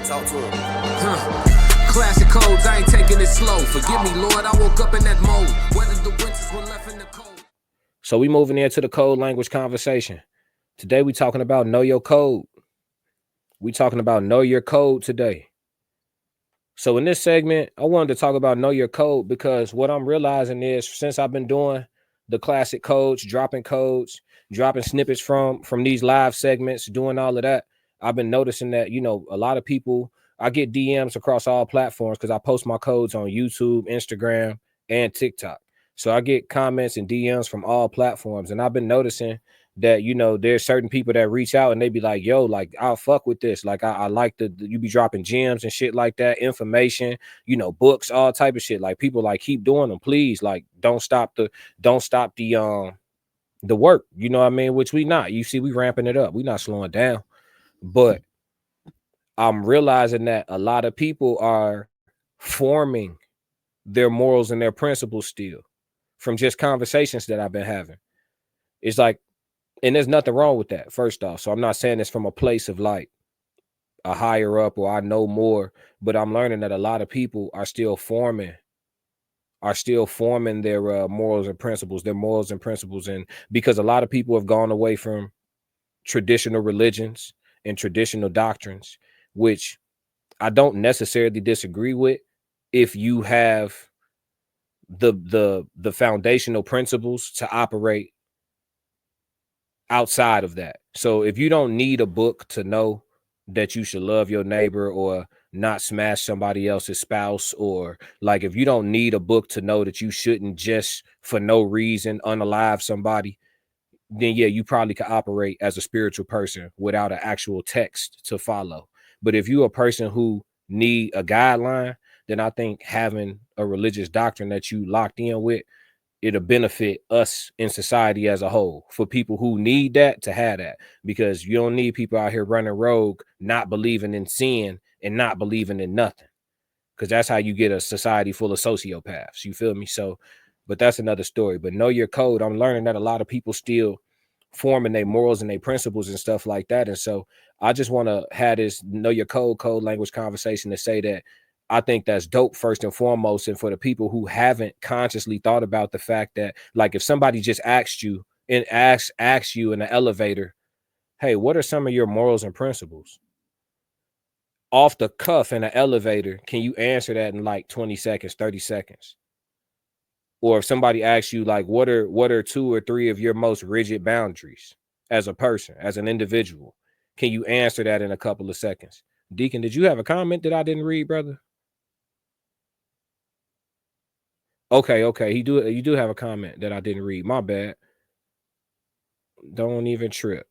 Talk to him. Classic codes, I ain't taking it slow. Forgive me, Lord, I woke up in that mode. Whether the winters were left in the cold. So we moving into the code language conversation. Today we talking about know your code. We talking about know your code today. So in this segment, I wanted to talk about know your code because what I'm realizing is since I've been doing the classic codes, dropping snippets from these live segments, doing all of that, I've been noticing that, you know, a lot of people, I get DMs across all platforms because I post my codes on YouTube, Instagram, and TikTok. So I get comments and DMs from all platforms. And I've been noticing that, you know, there's certain people that reach out and they be like, yo, like, I'll fuck with this. Like, I like you be dropping gems and shit like that, information, you know, books, all type of shit. Like, people like, keep doing them, please. Like, don't stop the work, you know what I mean? Which we not. You see, we ramping it up. We not slowing down. But I'm realizing that a lot of people are forming their morals and their principles still from just conversations that I've been having. It's like, and there's nothing wrong with that, first off. So I'm not saying this from a place of like a higher up or I know more, but I'm learning that a lot of people are still forming their morals and principles, and because a lot of people have gone away from traditional religions and traditional doctrines, which I don't necessarily disagree with if you have the foundational principles to operate outside of that. So if you don't need a book to know that you should love your neighbor or not smash somebody else's spouse, or like if you don't need a book to know that you shouldn't just for no reason unalive somebody, then yeah, you probably could operate as a spiritual person without an actual text to follow. But if you're a person who need a guideline, then I think having a religious doctrine that you locked in with, it'll benefit us in society as a whole, for people who need that to have that, because you don't need people out here running rogue, not believing in sin and not believing in nothing, because that's how you get a society full of sociopaths. You feel me? So, but that's another story. But know your code. I'm learning that a lot of people still forming their morals and their principles and stuff like that. And so I just want to have this know your code language conversation to say that I think that's dope first and foremost. And for the people who haven't consciously thought about the fact that, like, if somebody just asked you and asks you in the elevator, hey, what are some of your morals and principles? Off the cuff in the elevator, can you answer that in like 20 seconds, 30 seconds? Or if somebody asks you, like, what are 2 or 3 of your most rigid boundaries as a person, as an individual? Can you answer that in a couple of seconds? Deacon, did you have a comment that I didn't read, brother? Okay. You do have a comment that I didn't read. My bad. Don't even trip.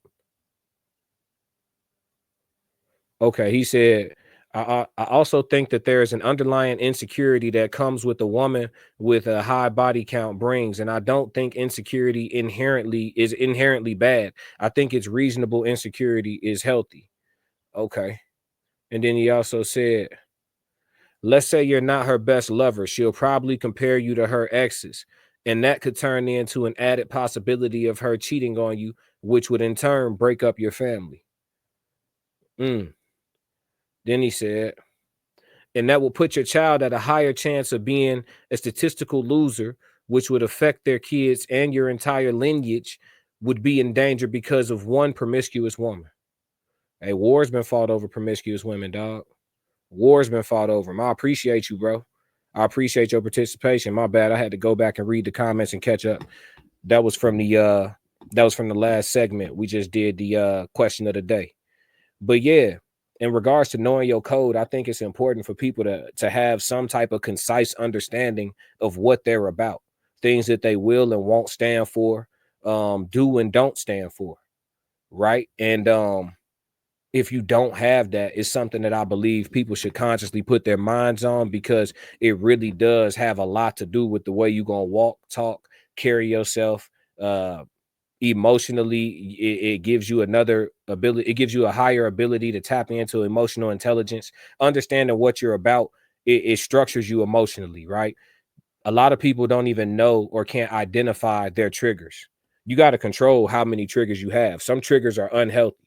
Okay, he said, I also think that there is an underlying insecurity that comes with a woman with a high body count brings, and I don't think insecurity is inherently bad. I think it's reasonable insecurity is healthy. Okay. And then he also said, let's say you're not her best lover. She'll probably compare you to her exes, and that could turn into an added possibility of her cheating on you, which would in turn break up your family. Then he said, and that will put your child at a higher chance of being a statistical loser, which would affect their kids, and your entire lineage would be in danger because of one promiscuous woman. Hey, war's been fought over promiscuous women, dog. War's been fought over them. I appreciate you, bro. I appreciate your participation. My bad. I had to go back and read the comments and catch up. That was from the last segment. We just did the question of the day. But yeah, in regards to knowing your code, I think it's important for people to have some type of concise understanding of what they're about, things that they will and won't stand for, do and don't stand for, right? And if you don't have that, it's something that I believe people should consciously put their minds on, because it really does have a lot to do with the way you're gonna walk, talk, carry yourself, emotionally. It gives you another ability. It gives you a higher ability to tap into emotional intelligence, understanding what you're about. It structures you emotionally, right? A lot of people don't even know or can't identify their triggers. You got to control how many triggers you have. Some triggers are unhealthy.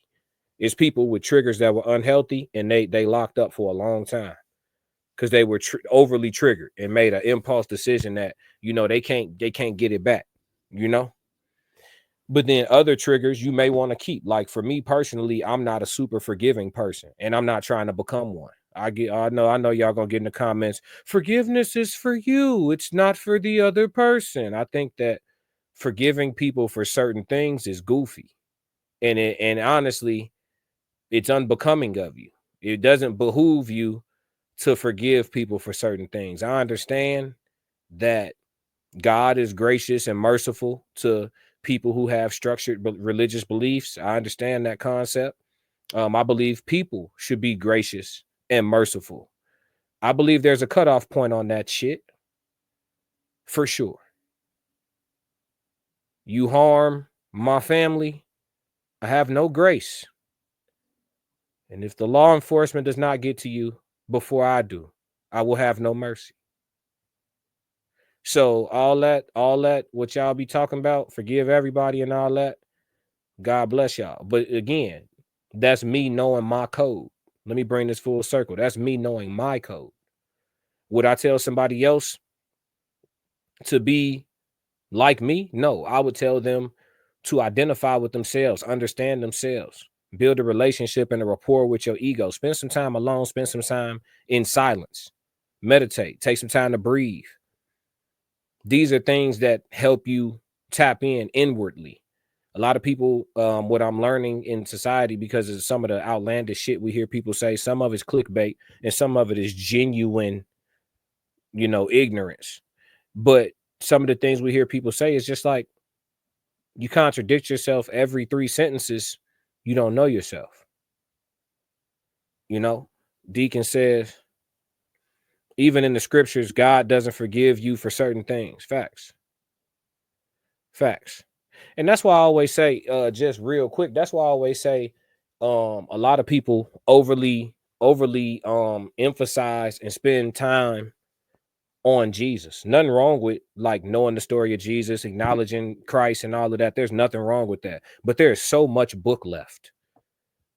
It's people with triggers that were unhealthy and they locked up for a long time because they were overly triggered and made an impulse decision that, you know, they can't get it back, you know. But then other triggers you may want to keep. Like for me personally, I'm not a super forgiving person, and I'm not trying to become one. I know y'all gonna get in the comments. Forgiveness is for you. It's not for the other person. I think that forgiving people for certain things is goofy, and honestly, it's unbecoming of you. It doesn't behoove you to forgive people for certain things. I understand that God is gracious and merciful to people who have structured religious beliefs. I understand that concept. I believe people should be gracious and merciful. I believe there's a cutoff point on that shit for sure. You harm my family, I have no grace. And if the law enforcement does not get to you before I do, I will have no mercy. So all that, what y'all be talking about, forgive everybody and all that, God bless y'all. But again, that's me knowing my code. Let me bring this full circle. That's me knowing my code. Would I tell somebody else to be like me? No, I would tell them to identify with themselves, understand themselves, build a relationship and a rapport with your ego. Spend some time alone, spend some time in silence, meditate, take some time to breathe. These are things that help you tap in inwardly. A lot of people, what I'm learning in society, because of some of the outlandish shit we hear people say, some of it's clickbait and some of it is genuine, you know, ignorance. But some of the things we hear people say is just like, you contradict yourself every 3 sentences, you don't know yourself. You know, Deacon says, even in the scriptures, God doesn't forgive you for certain things. Facts. Facts. And that's why I always say, just real quick, that's why I always say, a lot of people overly emphasize and spend time on Jesus. Nothing wrong with like knowing the story of Jesus, acknowledging Christ and all of that. There's nothing wrong with that. But there's so much book left.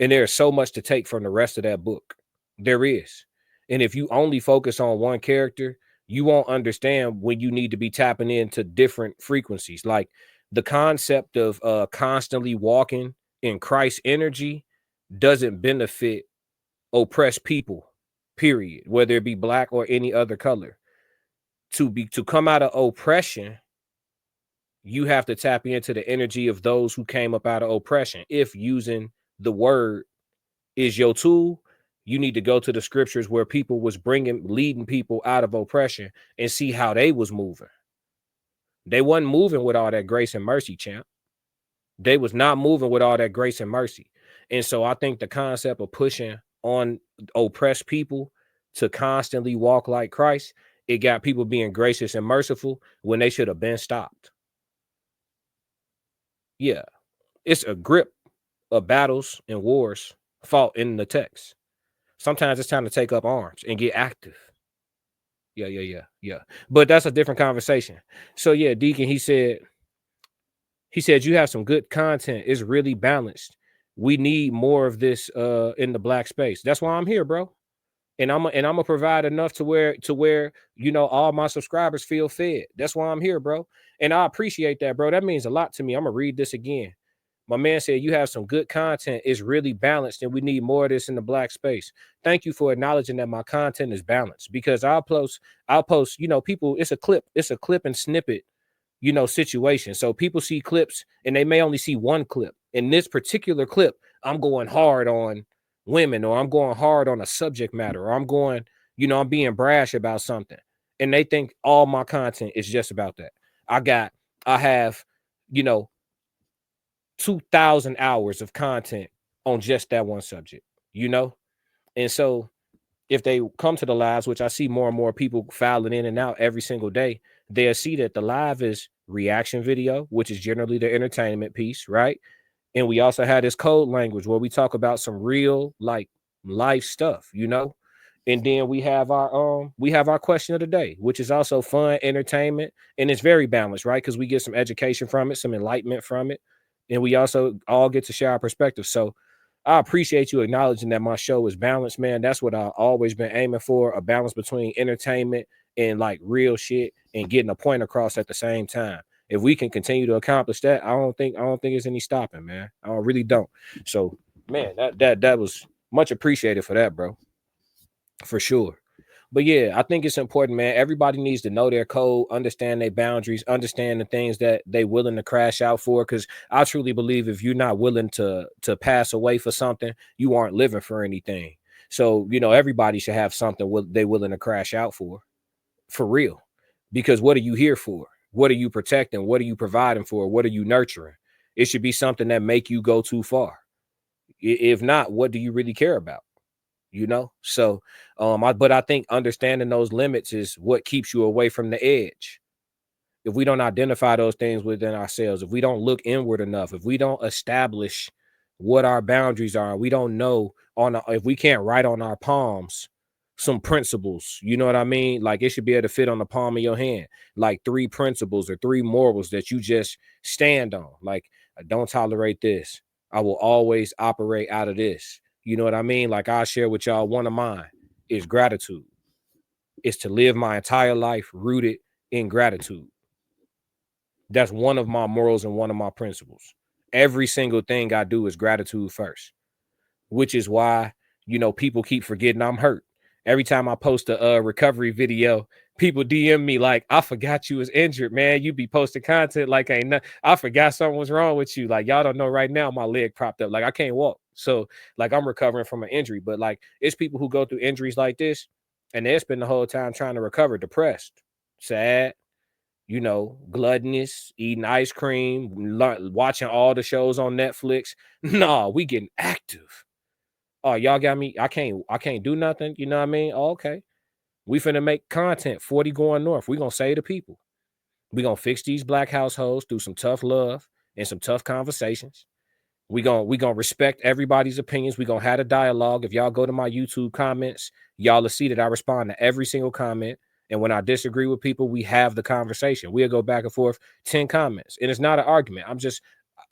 And there's so much to take from the rest of that book. There is. And if you only focus on one character, you won't understand when you need to be tapping into different frequencies. Like the concept of constantly walking in Christ's energy doesn't benefit oppressed people, period, whether it be black or any other color. To come out of oppression, you have to tap into the energy of those who came up out of oppression. If using the word is your tool, you need to go to the scriptures where people was leading people out of oppression and see how they was moving. They wasn't moving with all that grace and mercy, champ. They was not moving with all that grace and mercy. And so I think the concept of pushing on oppressed people to constantly walk like Christ, it got people being gracious and merciful when they should have been stopped. Yeah, it's a grip of battles and wars fought in the text. Sometimes it's time to take up arms and get active. Yeah. But that's a different conversation. So yeah, Deacon, he said you have some good content. It's really balanced. We need more of this in the black space. That's why I'm here, bro. And I'm gonna provide enough to where you know all my subscribers feel fed. That's why I'm here, bro. And I appreciate that, bro. That means a lot to me. I'm gonna read this again. My man said you have some good content. It's really balanced, and we need more of this in the black space. Thank you for acknowledging that my content is balanced, because I'll post, you know, people, it's a clip and snippet, you know, situation. So people see clips and they may only see one clip. In this particular clip, I'm going hard on women, or I'm going hard on a subject matter, or I'm going, you know, I'm being brash about something. And they think all my content is just about that. I have, you know, 2,000 hours of content on just that one subject, you know? And so if they come to the lives, which I see more and more people filing in and out every single day, they'll see that the live is reaction video, which is generally the entertainment piece, right? And we also have this code language where we talk about some real like life stuff, you know? And then we have our question of the day, which is also fun, entertainment, and it's very balanced, right? Because we get some education from it, some enlightenment from it, and we also all get to share our perspectives. So I appreciate you acknowledging that my show is balanced, man. That's what I've always been aiming for, a balance between entertainment and like real shit and getting a point across at the same time. If we can continue to accomplish that, I don't think there's any stopping, man. I really don't. So, man, that was much appreciated for that, bro. For sure. But yeah, I think it's important, man. Everybody needs to know their code, understand their boundaries, understand the things that they willing to crash out for. Because I truly believe if you're not willing to pass away for something, you aren't living for anything. So everybody should have something they willing to crash out for real. Because what are you here for? What are you protecting? What are you providing for? What are you nurturing? It should be something that make you go too far. If not, what do you really care about? So but I think understanding those limits is what keeps you away from the edge. If we don't identify those things within ourselves, if we don't look inward enough, if we don't establish what our boundaries are, we don't know if we can't write on our palms some principles, you know what I mean? Like it should be able to fit on the palm of your hand, like 3 principles or 3 morals that you just stand on. Like, I don't tolerate this. I will always operate out of this. You know what I mean? Like I share with y'all, one of mine is gratitude. It's to live my entire life rooted in gratitude. That's one of my morals and one of my principles. Every single thing I do is gratitude first, which is why, people keep forgetting I'm hurt. Every time I post a recovery video, people DM me like, I forgot you was injured, man. You be posting content like ain't nothing. I forgot something was wrong with you. Like, y'all don't know right now, my leg propped up. Like, I can't walk. So, like, I'm recovering from an injury. But, like, it's people who go through injuries like this, and they spend the whole time trying to recover, depressed, sad, gluttonous, eating ice cream, watching all the shows on Netflix. Nah, we getting active. Oh, y'all got me. I can't do nothing. You know what I mean? Oh, okay. We finna make content 40 going north. We gonna save the people. We gonna fix these black households through some tough love and some tough conversations. We gonna respect everybody's opinions. We gonna have a dialogue. If y'all go to my YouTube comments, y'all will see that I respond to every single comment. And when I disagree with people, we have the conversation. We'll go back and forth 10 comments. And it's not an argument.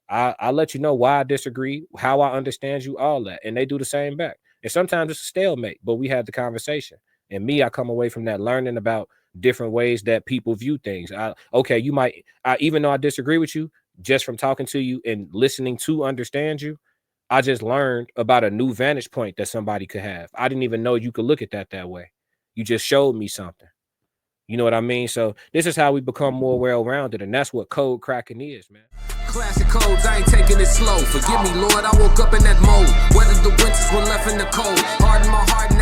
I let you know why I disagree, how I understand you, all that. And they do the same back. And sometimes it's a stalemate, but we had the conversation. And I come away from that learning about different ways that people view things. Even though I disagree with you, just from talking to you and listening to understand you, I just learned about a new vantage point that somebody could have. I didn't even know you could look at that way. You just showed me something. You know what I mean? So this is how we become more well-rounded, and that's what code cracking is, man. Classic codes, I ain't taking it slow. Forgive me, Lord, I woke up in that mode. Weathered the winters when left in the cold. Hardened my heart and